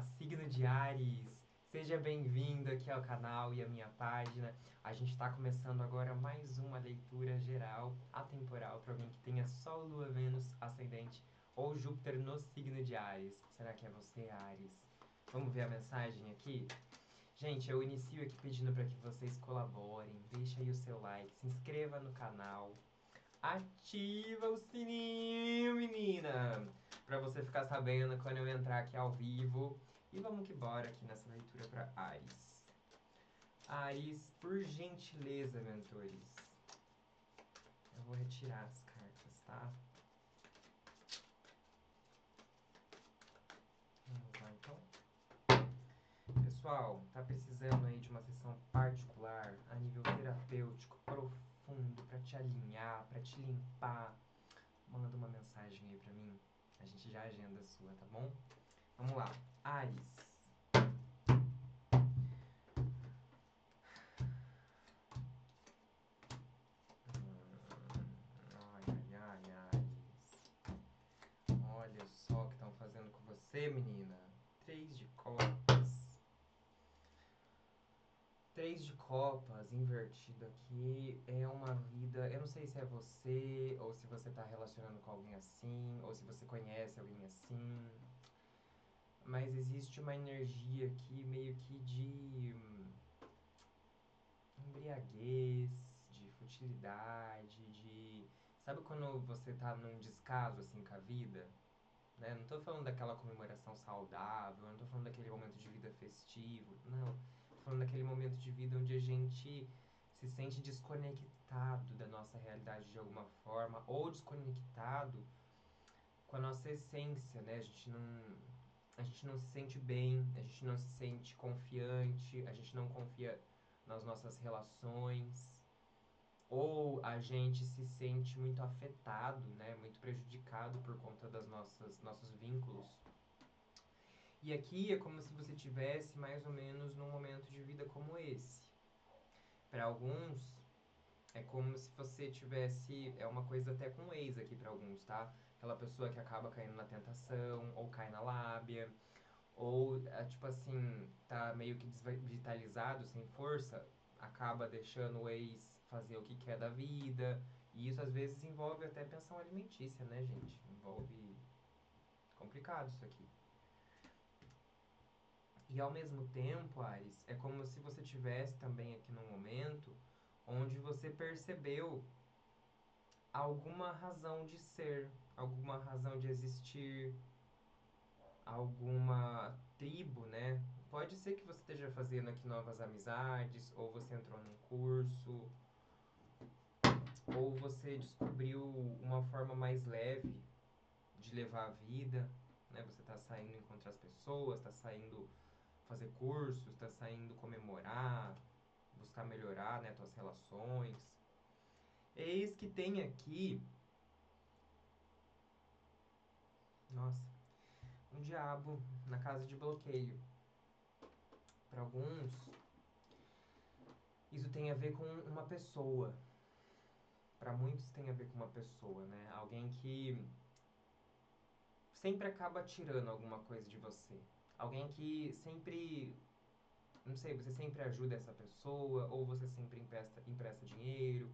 Olá, signo de Áries! Seja bem-vindo aqui ao canal e à minha página. A gente está começando agora mais uma leitura geral atemporal para alguém que tenha Sol, Lua, Vênus, Ascendente ou Júpiter no signo de Áries. Será que é você, Áries? Vamos ver a mensagem aqui? Gente, eu inicio aqui pedindo para que vocês colaborem, deixa aí o seu like, se inscreva no canal, ativa o sininho, menina! Pra você ficar sabendo quando eu entrar aqui ao vivo. E vamos que bora aqui nessa leitura para Áries. Áries, por gentileza, mentores. Eu vou retirar as cartas, tá? Vamos lá, então. Pessoal, tá precisando aí de uma sessão particular, a nível terapêutico, profundo, pra te alinhar, pra te limpar? Manda uma mensagem aí pra mim. A gente já agenda a sua, tá bom? Vamos lá. Áries. Ai, ai, ai, Áries. Olha só o que estão fazendo com você, menina. 3 de copas. 3 de copas invertido aqui é uma vida. Eu não sei se é você, ou se você tá relacionando com alguém assim, ou se você conhece alguém assim. Mas existe uma energia aqui meio que de embriaguez, de futilidade, de. Sabe quando você tá num descaso assim com a vida? Né? Não tô falando daquela comemoração saudável, não tô falando daquele momento de vida festivo, não. Tô falando daquele momento de vida onde a gente se sente desconectado da nossa realidade de alguma forma, ou desconectado com a nossa essência, né? A gente não se sente bem, a gente não se sente confiante, a gente não confia nas nossas relações, ou a gente se sente muito afetado, né, muito prejudicado por conta das nossos vínculos. E aqui é como se você tivesse mais ou menos num momento de vida como esse. Para alguns é como se você tivesse, é uma coisa até com ex aqui para alguns, tá? Aquela pessoa que acaba caindo na tentação ou cai na lábia, ou tipo assim, tá meio que desvitalizado, sem força, acaba deixando o ex fazer o que quer da vida. E isso às vezes envolve até pensão alimentícia, né, gente? Envolve. Complicado isso aqui. E ao mesmo tempo, Ares, é como se você tivesse também aqui num momento onde você percebeu alguma razão de ser, alguma razão de existir, alguma tribo, né? Pode ser que você esteja fazendo aqui novas amizades, ou você entrou num curso, ou você descobriu uma forma mais leve de levar a vida, né? Você está saindo encontrar as pessoas, está saindo fazer cursos, está saindo comemorar, buscar melhorar, né, tuas relações. Eis que tem aqui, nossa, um diabo na casa de bloqueio. Para alguns, isso tem a ver com uma pessoa. Para muitos tem a ver com uma pessoa, né? Alguém que sempre acaba tirando alguma coisa de você. Alguém que sempre, não sei, você sempre ajuda essa pessoa, ou você sempre empresta dinheiro,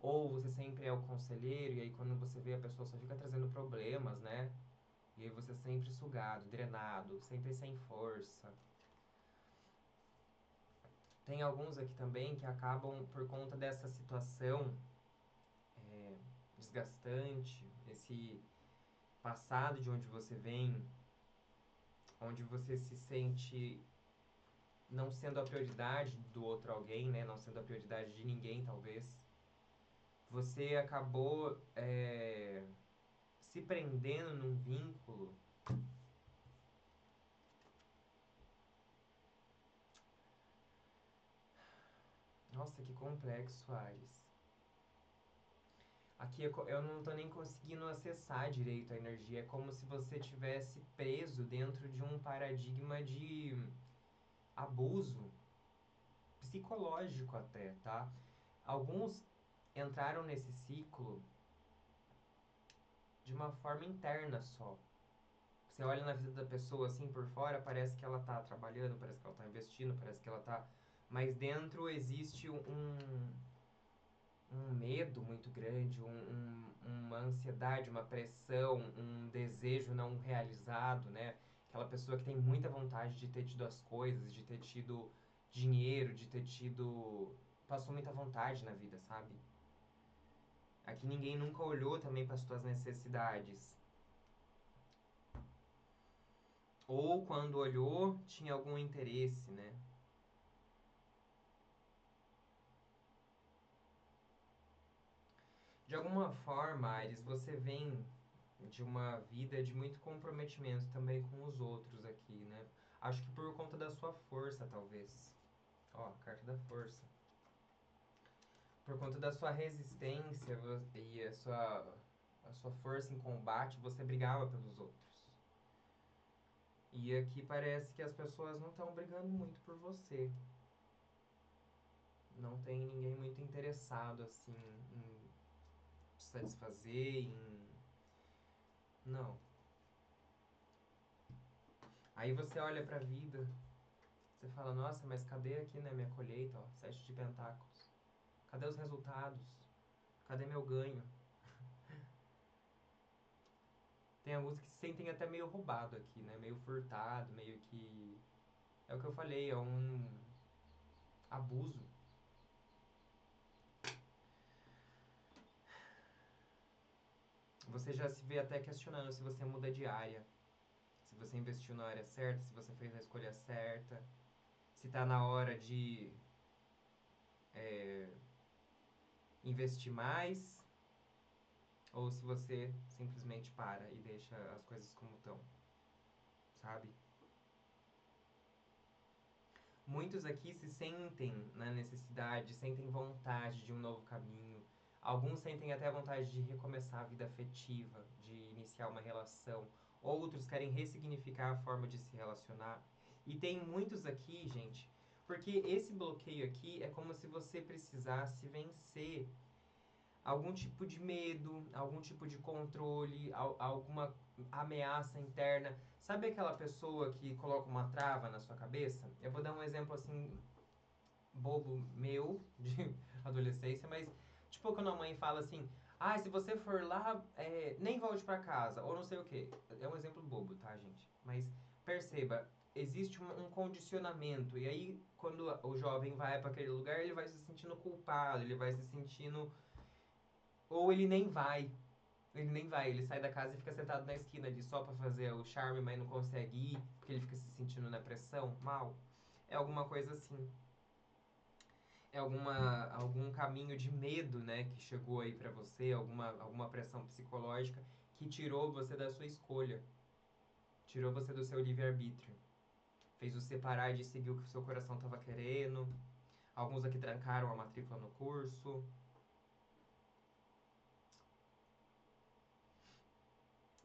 ou você sempre é o conselheiro, e aí quando você vê a pessoa só fica trazendo problemas, né? E aí você é sempre sugado, drenado, sempre sem força. Tem alguns aqui também que acabam, por conta dessa situação é, desgastante, esse passado de onde você vem, onde você se sente não sendo a prioridade do outro alguém, né? Não sendo a prioridade de ninguém, talvez. Você acabou se prendendo num vínculo. Nossa, que complexo, Ares. Aqui eu não tô nem conseguindo acessar direito a energia. É como se você tivesse preso dentro de um paradigma de abuso psicológico até, tá? Alguns entraram nesse ciclo de uma forma interna só. Você olha na vida da pessoa assim por fora, parece que ela tá trabalhando, parece que ela tá investindo, parece que ela tá. Mas dentro existe um medo muito grande, uma ansiedade, uma pressão, um desejo não realizado, né? Aquela pessoa que tem muita vontade de ter tido as coisas, de ter tido dinheiro, de ter tido. Passou muita vontade na vida, sabe? Aqui ninguém nunca olhou também para as tuas necessidades. Ou quando olhou, tinha algum interesse, né? De alguma forma, Aires, você vem de uma vida de muito comprometimento também com os outros aqui, né? Acho que por conta da sua força, talvez. Ó, carta da força. Por conta da sua resistência e a sua força em combate, você brigava pelos outros. E aqui parece que as pessoas não estão brigando muito por você. Não tem ninguém muito interessado, assim, em te satisfazer, em... Não. Aí você olha pra vida, você fala, nossa, mas cadê aqui, né, minha colheita, ó, 7 de pentáculos. Cadê os resultados? Cadê meu ganho? Tem alguns que se sentem até meio roubado aqui, né? Meio furtado, meio que... É o que eu falei, é um abuso. Você já se vê até questionando se você muda de área. Se você investiu na área certa, se você fez a escolha certa. Se tá na hora de é, investir mais. Ou se você simplesmente para e deixa as coisas como estão, sabe? Muitos aqui se sentem na necessidade, sentem vontade de um novo caminho. Alguns sentem até vontade de recomeçar a vida afetiva, de iniciar uma relação. Outros querem ressignificar a forma de se relacionar. E tem muitos aqui, gente, porque esse bloqueio aqui é como se você precisasse vencer algum tipo de medo, algum tipo de controle, alguma ameaça interna. Sabe aquela pessoa que coloca uma trava na sua cabeça? Eu vou dar um exemplo assim, bobo meu, de adolescência, mas tipo quando a mãe fala assim, ah, se você for lá, nem volte pra casa, ou não sei o quê. É um exemplo bobo, tá, gente? Mas perceba, existe um condicionamento, e aí quando o jovem vai para aquele lugar, ele vai se sentindo culpado, ele vai se sentindo ou ele nem vai. Ele nem vai, ele sai da casa e fica sentado na esquina ali só pra fazer o charme, mas não consegue ir, porque ele fica se sentindo na pressão, mal. É alguma coisa assim. É algum caminho de medo, né, que chegou aí pra você, alguma pressão psicológica que tirou você da sua escolha. Tirou você do seu livre-arbítrio. Fez você parar de seguir o que o seu coração tava querendo. Alguns aqui trancaram a matrícula no curso.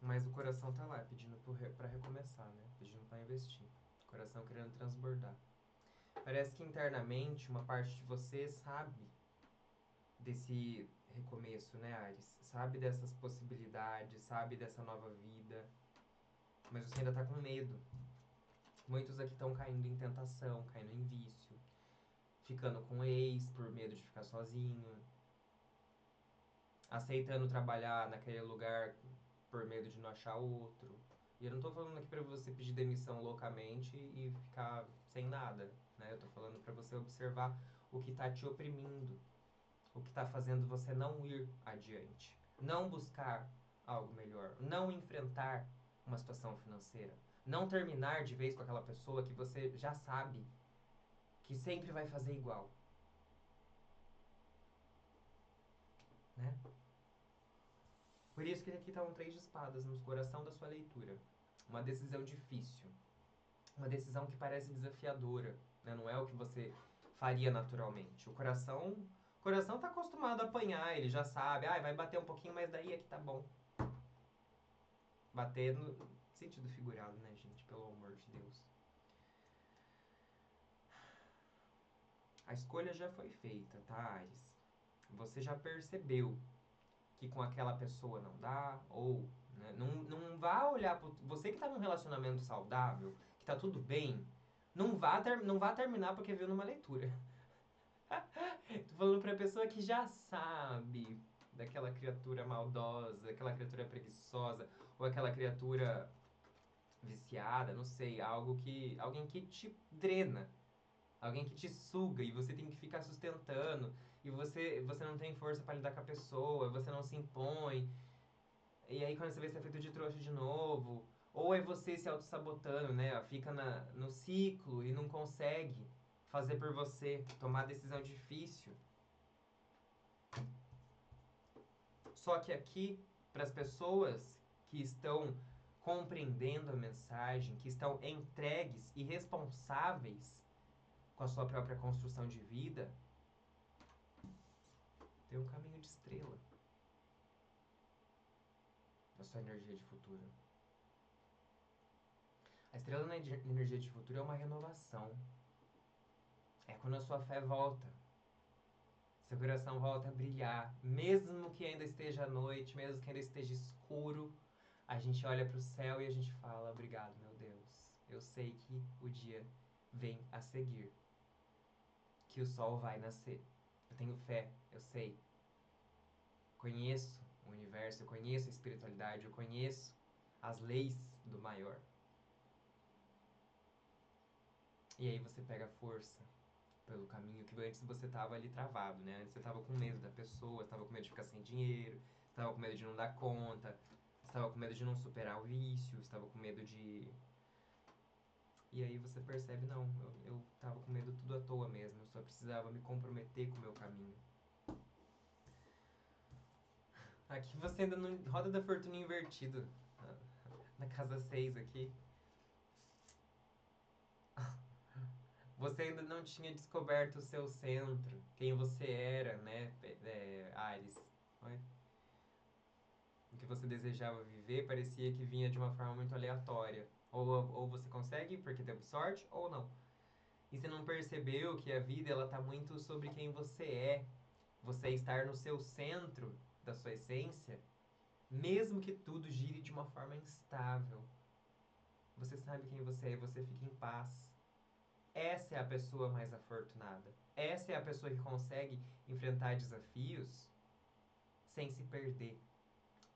Mas o coração tá lá, pedindo pra recomeçar, né? Pedindo pra investir. O coração querendo transbordar. Parece que internamente uma parte de você sabe desse recomeço, né, Ares? Sabe dessas possibilidades, sabe dessa nova vida. Mas você ainda tá com medo. Muitos aqui estão caindo em tentação, caindo em vício. Ficando com ex por medo de ficar sozinho. Aceitando trabalhar naquele lugar por medo de não achar outro. E eu não tô falando aqui pra você pedir demissão loucamente e ficar sem nada, né? Eu tô falando pra você observar o que tá te oprimindo, o que tá fazendo você não ir adiante, não buscar algo melhor, não enfrentar uma situação financeira, não terminar de vez com aquela pessoa que você já sabe que sempre vai fazer igual, né? Por isso que aqui estão 3 de espadas no coração da sua leitura. Uma decisão difícil, uma decisão que parece desafiadora, né? Não é o que você faria naturalmente. O coração está acostumado a apanhar, ele já sabe, ah, vai bater um pouquinho, mas daí é que tá bom. Bater no sentido figurado, né, gente? Pelo amor de Deus. A escolha já foi feita, tá, Ares? Você já percebeu que com aquela pessoa não dá, ou, Né? Não vá olhar pro... Você que tá num relacionamento saudável, que tá tudo bem, não vá terminar porque viu numa leitura. Tô falando pra pessoa que já sabe daquela criatura maldosa, aquela criatura preguiçosa, ou aquela criatura viciada, não sei, alguém que te drena, alguém que te suga e você tem que ficar sustentando e você não tem força pra lidar com a pessoa, você não se impõe. E aí quando você vê, você é feito de trouxa de novo, ou é você se auto-sabotando, né? Fica no ciclo e não consegue fazer por você, tomar decisão difícil. Só que aqui, para as pessoas que estão compreendendo a mensagem, que estão entregues e responsáveis com a sua própria construção de vida, tem um caminho de estrela na sua energia de futuro. A estrela na energia de futuro é uma renovação. É quando a sua fé volta. Seu coração volta a brilhar. Mesmo que ainda esteja à noite, mesmo que ainda esteja escuro, a gente olha para o céu e a gente fala: obrigado, meu Deus. Eu sei que o dia vem a seguir. Que o sol vai nascer. Eu tenho fé, eu sei. Conheço o universo, eu conheço a espiritualidade, eu conheço as leis do maior. E aí você pega força pelo caminho que antes você tava ali travado, né? Antes você tava com medo da pessoa, tava com medo de ficar sem dinheiro, tava com medo de não dar conta, estava com medo de não superar o vício, estava com medo de... E aí você percebe, não, eu tava com medo tudo à toa mesmo, eu só precisava me comprometer com o meu caminho. Aqui você ainda não... Roda da Fortuna invertido, na casa 6 aqui. Você ainda não tinha descoberto o seu centro, quem você era, né, Ares? Oi? O que você desejava viver parecia que vinha de uma forma muito aleatória. Ou você consegue porque teve sorte, ou não. E você não percebeu que a vida ela tá muito sobre quem você é. Você estar no seu centro da sua essência, mesmo que tudo gire de uma forma instável. Você sabe quem você é e você fica em paz. Essa é a pessoa mais afortunada. Essa é a pessoa que consegue enfrentar desafios sem se perder.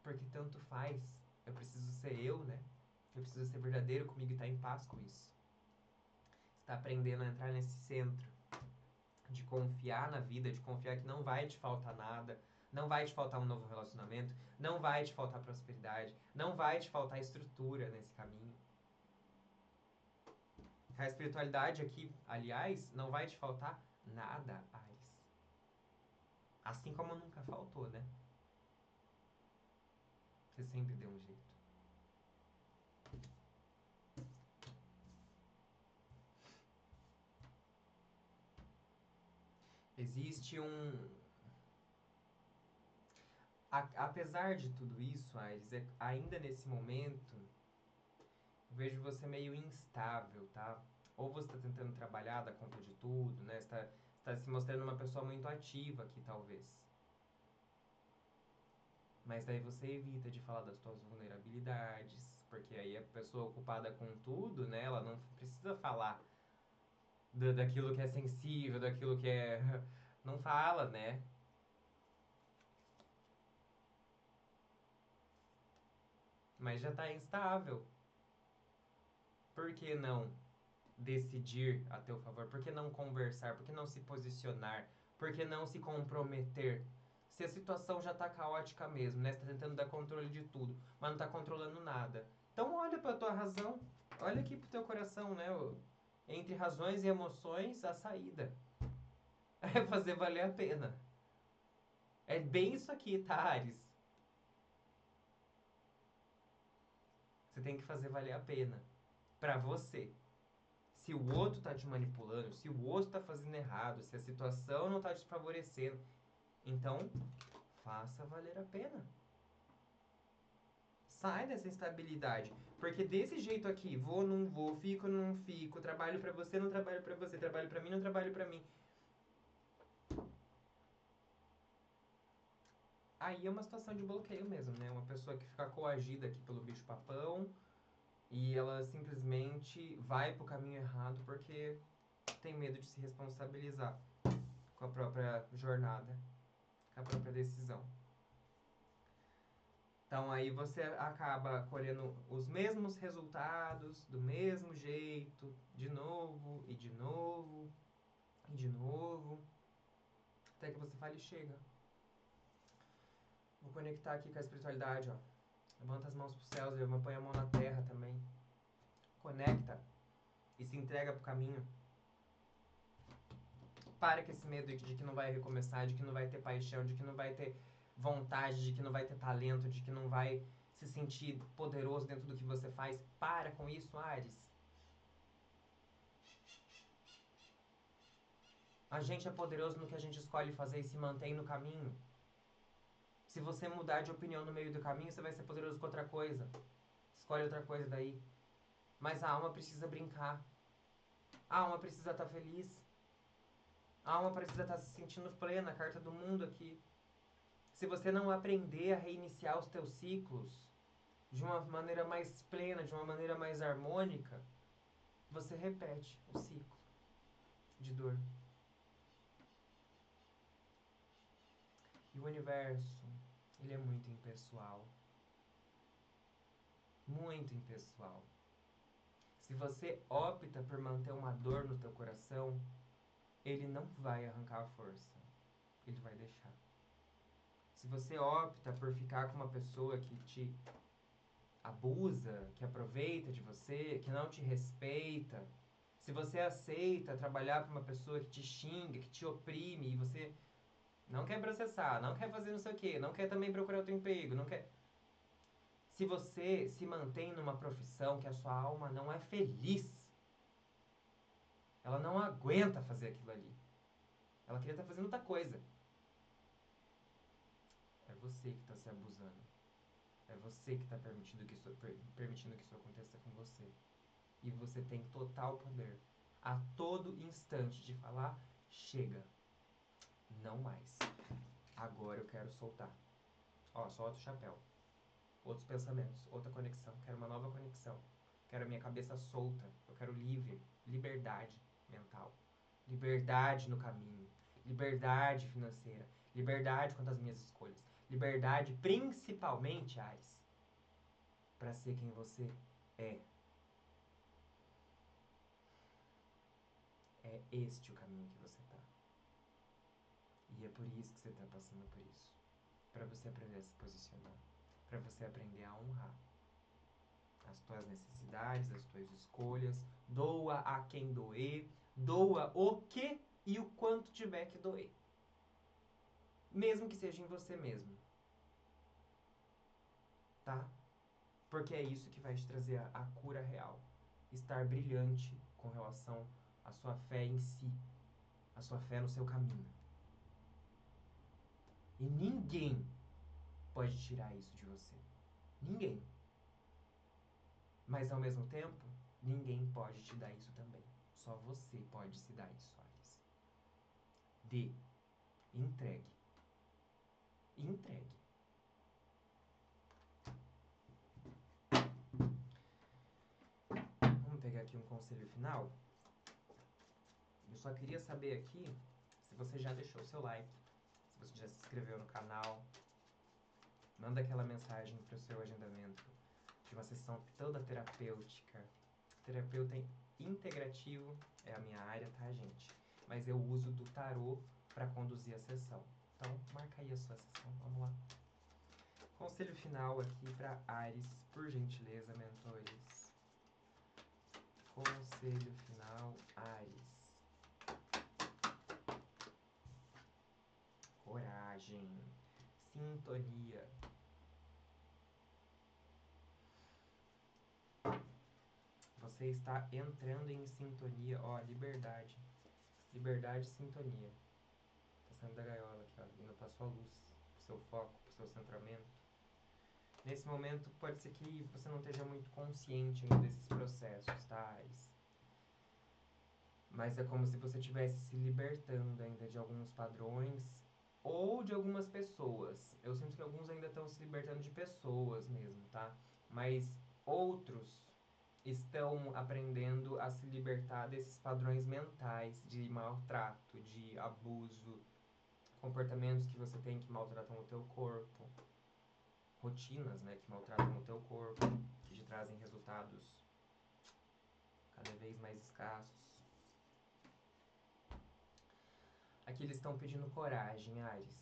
Porque tanto faz. Eu preciso ser eu, né? Eu preciso ser verdadeiro comigo e estar em paz com isso. Você está aprendendo a entrar nesse centro de confiar na vida, de confiar que não vai te faltar nada, não vai te faltar um novo relacionamento, não vai te faltar prosperidade, não vai te faltar estrutura nesse caminho. A espiritualidade aqui, aliás, não vai te faltar nada, Ares. Assim como nunca faltou, né? Você sempre deu um jeito. Existe um... Apesar de tudo isso, Aires, ainda nesse momento, eu vejo você meio instável, tá? Ou você está tentando trabalhar, dar conta de tudo, né? Você tá se mostrando uma pessoa muito ativa aqui, talvez. Mas daí você evita de falar das suas vulnerabilidades, porque aí a pessoa ocupada com tudo, né? Ela não precisa falar daquilo que é sensível, daquilo que é... Não fala, né? Mas já está instável. Por que não decidir a teu favor? Por que não conversar? Por que não se posicionar? Por que não se comprometer? Se a situação já está caótica mesmo, né? Você está tentando dar controle de tudo, mas não está controlando nada. Então olha para tua razão, olha aqui pro teu coração, né? Entre razões e emoções, a saída é fazer valer a pena. É bem isso aqui, tá, Ares? Você tem que fazer valer a pena para você. Se o outro tá te manipulando, se o outro tá fazendo errado, se a situação não tá te favorecendo, então faça valer a pena. Sai dessa instabilidade, porque desse jeito aqui, vou, não vou, fico, não fico, trabalho pra você, não trabalho pra você, trabalho pra mim, não trabalho pra mim. Aí é uma situação de bloqueio mesmo, né? Uma pessoa que fica coagida aqui pelo bicho-papão e ela simplesmente vai pro caminho errado porque tem medo de se responsabilizar com a própria jornada, com a própria decisão. Então aí você acaba colhendo os mesmos resultados, do mesmo jeito, de novo, e de novo, e de novo, até que você fale, chega. Vou conectar aqui com a espiritualidade, ó. Levanta as mãos pro céu, põe a mão na terra também. Conecta e se entrega pro caminho. Para com esse medo de que não vai recomeçar, de que não vai ter paixão, de que não vai ter vontade, de que não vai ter talento, de que não vai se sentir poderoso dentro do que você faz. Para com isso, Ares. A gente é poderoso no que a gente escolhe fazer e se mantém no caminho. Se você mudar de opinião no meio do caminho, você vai ser poderoso com outra coisa. Escolhe outra coisa daí. Mas a alma precisa brincar. A alma precisa estar feliz. A alma precisa estar se sentindo plena, a carta do mundo aqui. Se você não aprender a reiniciar os teus ciclos de uma maneira mais plena, de uma maneira mais harmônica, você repete o ciclo de dor. E o universo, ele é muito impessoal. Muito impessoal. Se você opta por manter uma dor no teu coração, ele não vai arrancar a força. Ele vai deixar. Se você opta por ficar com uma pessoa que te abusa, que aproveita de você, que não te respeita, se você aceita trabalhar com uma pessoa que te xinga, que te oprime, e você não quer processar, não quer fazer não sei o quê, não quer também procurar outro emprego, não quer... Se você se mantém numa profissão que a sua alma não é feliz, ela não aguenta fazer aquilo ali. Ela queria estar fazendo outra coisa. É você que está se abusando. É você que está permitindo que isso aconteça com você. E você tem total poder, a todo instante, de falar, chega. Não mais. Agora eu quero soltar. Ó, solta o chapéu. Outros pensamentos, outra conexão. Quero uma nova conexão. Quero a minha cabeça solta. Eu quero livre. Liberdade mental. Liberdade no caminho. Liberdade financeira. Liberdade quanto às minhas escolhas. Liberdade, principalmente, Ares, para ser quem você é. É este o caminho que você tá. E é por isso que você tá passando por isso. Para você aprender a se posicionar. Para você aprender a honrar as tuas necessidades, as tuas escolhas. Doa a quem doer. Doa o que e o quanto tiver que doer. Mesmo que seja em você mesmo. Tá? Porque é isso que vai te trazer a cura real. Estar brilhante com relação à sua fé em si. A sua fé no seu caminho. E ninguém pode tirar isso de você. Ninguém. Mas ao mesmo tempo, ninguém pode te dar isso também. Só você pode se dar isso, Ares. Dê. Entregue. Entregue. Vamos pegar aqui um conselho final. Eu só queria saber aqui se você já deixou o seu like, se você já se inscreveu no canal. Manda aquela mensagem para o seu agendamento de uma sessão toda terapêutica. Terapeuta integrativo é a minha área, tá, gente? Mas eu uso do tarô para conduzir a sessão. Então, marca aí a sua sessão. Vamos lá. Conselho final aqui para Ares, por gentileza, mentores. Conselho final, Ares. Coragem. Sintonia. Você está entrando em sintonia. Ó, liberdade. Liberdade e sintonia. Tá saindo da gaiola aqui, ó. Indo pra sua luz, pro seu foco, pro seu centramento. Nesse momento, pode ser que você não esteja muito consciente ainda desses processos, tá, Ares? Mas é como se você estivesse se libertando ainda de alguns padrões ou de algumas pessoas. Eu sinto que alguns ainda estão se libertando de pessoas mesmo, tá? Mas outros estão aprendendo a se libertar desses padrões mentais de maltrato, de abuso, comportamentos que você tem que maltratam o teu corpo, rotinas, né, que maltratam o teu corpo, que te trazem resultados cada vez mais escassos. Aqui eles estão pedindo coragem, Ares.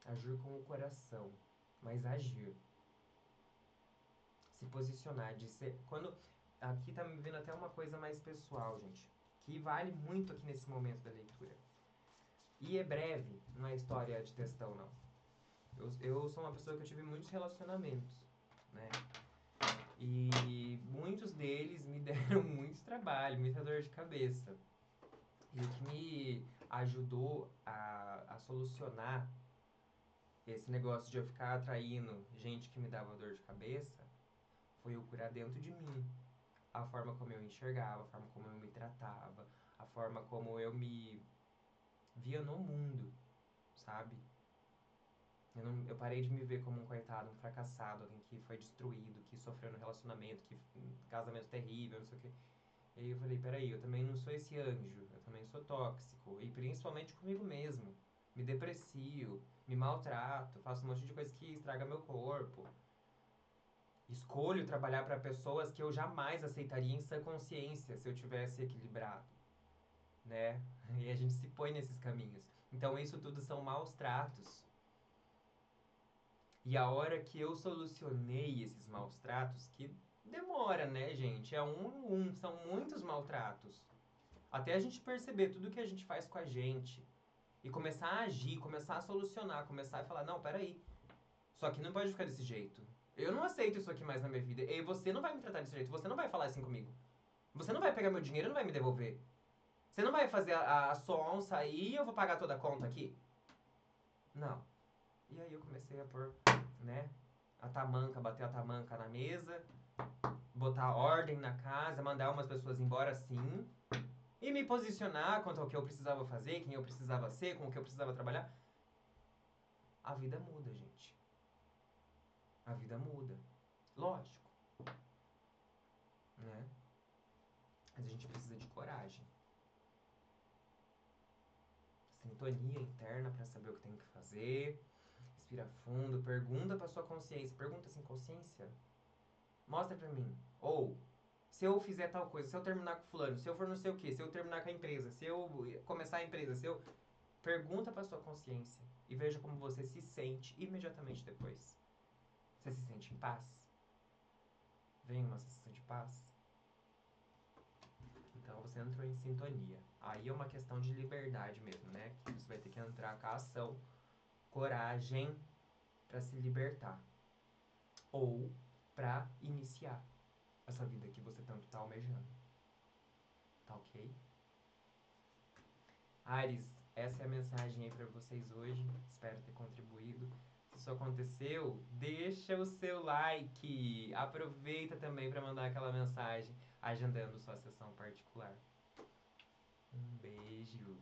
Agir com o coração, mas agir. Se posicionar, de ser... Quando... Aqui tá me vindo até uma coisa mais pessoal, gente, que vale muito aqui nesse momento da leitura. E é breve, não é história de textão, não. Eu sou uma pessoa que eu tive muitos relacionamentos, né? E muitos deles me deram muito trabalho, muita dor de cabeça. E o que me ajudou a solucionar esse negócio de eu ficar atraindo gente que me dava dor de cabeça foi eu curar dentro de mim. A forma como eu enxergava, a forma como eu me tratava, a forma como eu me via no mundo, sabe? Eu parei de me ver como um coitado, um fracassado, alguém que foi destruído, que sofreu no relacionamento, que casamento terrível, não sei o quê. E aí eu falei, peraí, eu também não sou esse anjo, eu também sou tóxico, e principalmente comigo mesmo. Me deprecio, me maltrato, faço um monte de coisa que estraga meu corpo. Escolho trabalhar para pessoas que eu jamais aceitaria em sã consciência se eu tivesse equilibrado, né? E a gente se põe nesses caminhos. Então isso tudo são maus tratos. E a hora que eu solucionei esses maus tratos, que demora, né, gente? São muitos maltratos. Até a gente perceber tudo que a gente faz com a gente e começar a agir, começar a solucionar, começar a falar, não, peraí, só que não pode ficar desse jeito. Eu não aceito isso aqui mais na minha vida. E você não vai me tratar desse jeito, você não vai falar assim comigo. Você não vai pegar meu dinheiro e não vai me devolver. Você não vai fazer a sua onça aí e eu vou pagar toda a conta aqui? Não. E aí eu comecei a pôr, né, bater a tamanca na mesa, botar ordem na casa, mandar umas pessoas embora sim, e me posicionar quanto ao que eu precisava fazer, quem eu precisava ser, com o que eu precisava trabalhar. A vida muda, gente. A vida muda. Lógico, né? Mas a gente precisa de coragem. Sintonia interna para saber o que tem que fazer. Respira fundo, pergunta pra sua consciência. Pergunta assim, consciência, mostra pra mim. Ou, se eu fizer tal coisa, se eu terminar com fulano, se eu for não sei o que, se eu terminar com a empresa, se eu começar a empresa, se eu... Pergunta pra sua consciência e veja como você se sente imediatamente depois. Você se sente em paz? Vem uma sensação de paz? Então você entrou em sintonia. Aí é uma questão de liberdade mesmo, né? Que você vai ter que entrar com a ação, coragem para se libertar. Ou para iniciar essa vida que você tanto tá almejando. Tá ok? Ares, essa é a mensagem aí para vocês hoje. Espero ter contribuído. Se isso aconteceu, deixa o seu like. Aproveita também para mandar aquela mensagem agendando sua sessão particular. Um beijo.